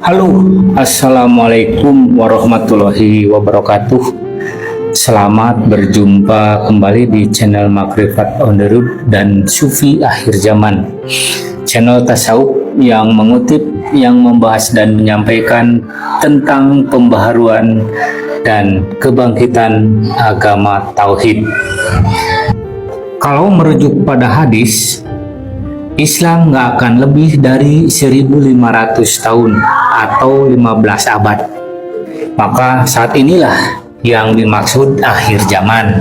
Halo, assalamualaikum warahmatullahi wabarakatuh. Selamat berjumpa kembali di channel Makrifat on the Road dan Sufi Akhir Zaman, channel tasawuf yang mengutip, yang membahas dan menyampaikan tentang pembaharuan dan kebangkitan agama tauhid. Kalau merujuk pada hadis, Islam nggak akan lebih dari 1500 tahun atau 15 abad. Maka saat inilah yang dimaksud akhir zaman.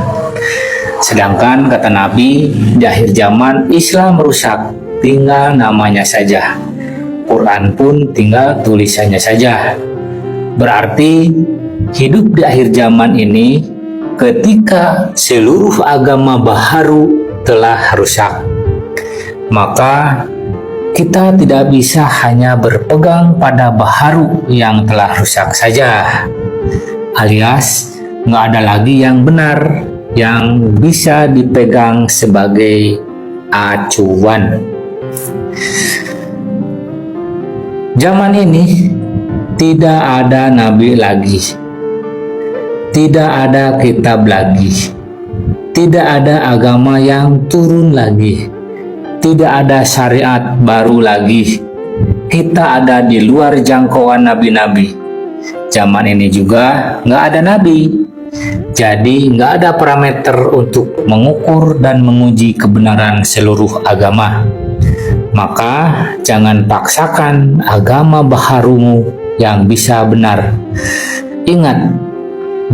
Sedangkan kata Nabi, di akhir zaman Islam rusak, tinggal namanya saja. Quran pun tinggal tulisannya saja. Berarti hidup di akhir zaman ini ketika seluruh agama baharu telah rusak. Maka kita tidak bisa hanya berpegang pada baharu yang telah rusak saja, alias nggak ada lagi yang benar yang bisa dipegang sebagai acuan. Zaman ini tidak ada nabi lagi, tidak ada kitab lagi, tidak ada agama yang turun lagi, tidak ada syariat baru lagi. Kita ada di luar jangkauan nabi-nabi. Zaman ini juga nggak ada nabi. Jadi nggak ada parameter untuk mengukur dan menguji kebenaran seluruh agama. Maka jangan paksakan agama baharumu yang bisa benar. Ingat,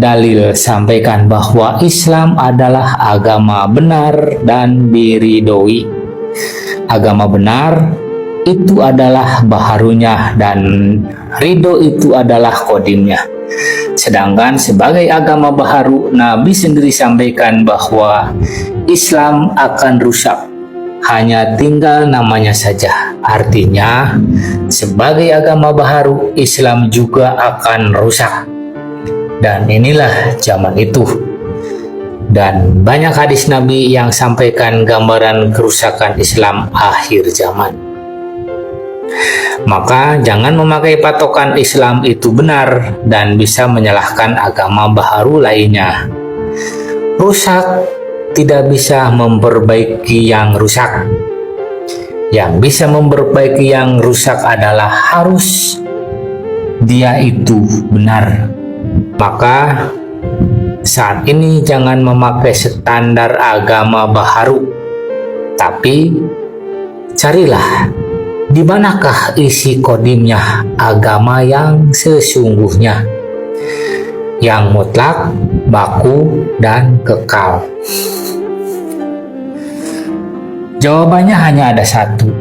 dalil sampaikan bahwa Islam adalah agama benar dan diridhoi. Agama benar itu adalah baharunya dan ridho itu adalah kodimnya. Sedangkan sebagai agama baharu, Nabi sendiri sampaikan bahwa Islam akan rusak, hanya tinggal namanya saja. Artinya sebagai agama baharu, Islam juga akan rusak. Dan inilah zaman itu. Dan banyak hadis Nabi yang sampaikan gambaran kerusakan Islam akhir zaman. Maka jangan memakai patokan Islam itu benar dan bisa menyalahkan agama baharu lainnya. Rusak tidak bisa memperbaiki yang rusak. Yang bisa memperbaiki yang rusak adalah harus dia itu benar. Maka saat ini jangan memakai standar agama baharu, tapi carilah di manakah isi kodimnya agama yang sesungguhnya, yang mutlak, baku, dan kekal. Jawabannya hanya ada satu,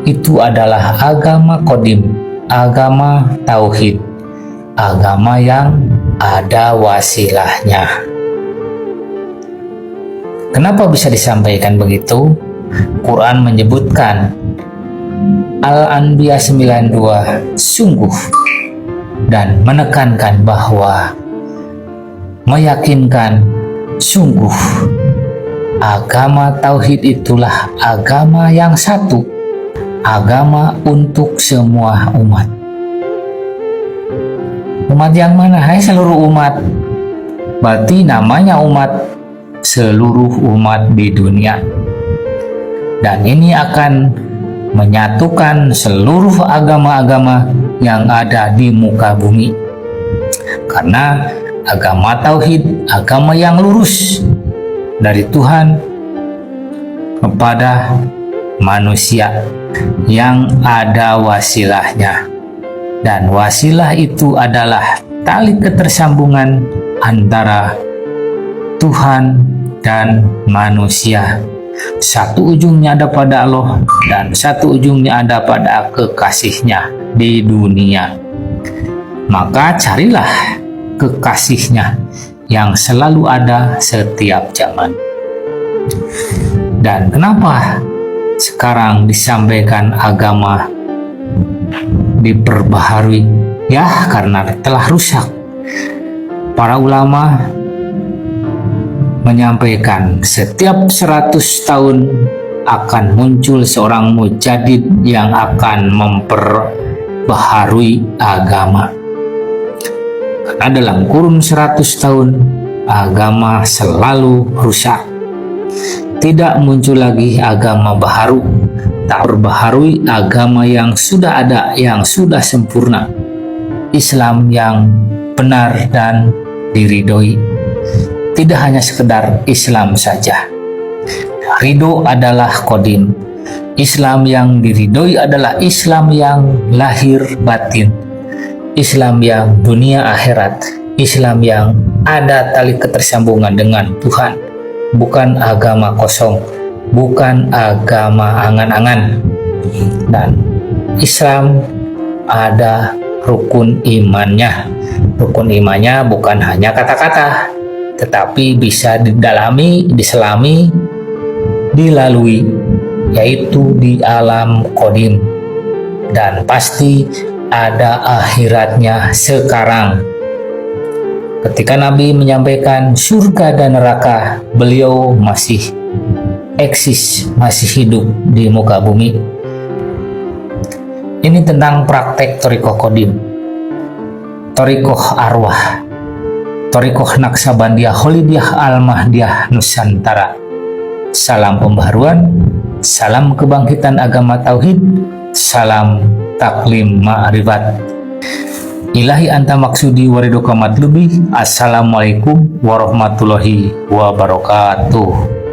itu adalah agama kodim, agama tauhid, agama yang ada wasilahnya. Kenapa bisa disampaikan begitu? Quran menyebutkan Al-Anbiya 92 sungguh dan menekankan bahwa meyakinkan sungguh agama tauhid itulah agama yang satu, agama untuk semua umat. Umat yang mana? Hai seluruh umat. Berarti namanya umat, seluruh umat di dunia. Dan ini akan menyatukan seluruh agama-agama yang ada di muka bumi. Karena agama tauhid, agama yang lurus dari Tuhan kepada manusia yang ada wasilahnya. Dan wasilah itu adalah tali ketersambungan antara Tuhan dan manusia. Satu ujungnya ada pada Allah dan satu ujungnya ada pada kekasihnya di dunia. Maka carilah kekasihnya yang selalu ada setiap zaman. Dan kenapa sekarang disampaikan agama diperbaharui? Ya, karena telah rusak. Para ulama menyampaikan setiap 100 tahun akan muncul seorang mujadid yang akan baharui agama. Karena dalam kurun 100 tahun, agama selalu rusak. Tidak muncul lagi agama baharu, tak perbaharui agama yang sudah ada, yang sudah sempurna. Islam yang benar dan diridhoi. Tidak hanya sekedar Islam saja. Ridho adalah qadim. Islam yang diridhoi adalah Islam yang lahir batin. Islam yang dunia akhirat. Islam yang ada tali ketersambungan dengan Tuhan. Bukan agama kosong, bukan agama angan-angan. Dan Islam ada rukun imannya. Rukun imannya bukan hanya kata-kata, tetapi bisa didalami, diselami, dilalui, yaitu di alam qadim. Dan pasti ada akhiratnya sekarang. Ketika Nabi menyampaikan surga dan neraka, beliau masih eksis, masih hidup di muka bumi. Ini tentang praktek Thariqah Qadim, Thariqah Arwah, Thariqah Naqsabandiyah Kholidiyah Al-Mahdiyah Nusantara. Salam pembaharuan, salam kebangkitan agama tauhid, salam taklim ma'rifat. Ilahi anta maksudi wariduka matlubi. Assalamualaikum warahmatullahi wabarakatuh.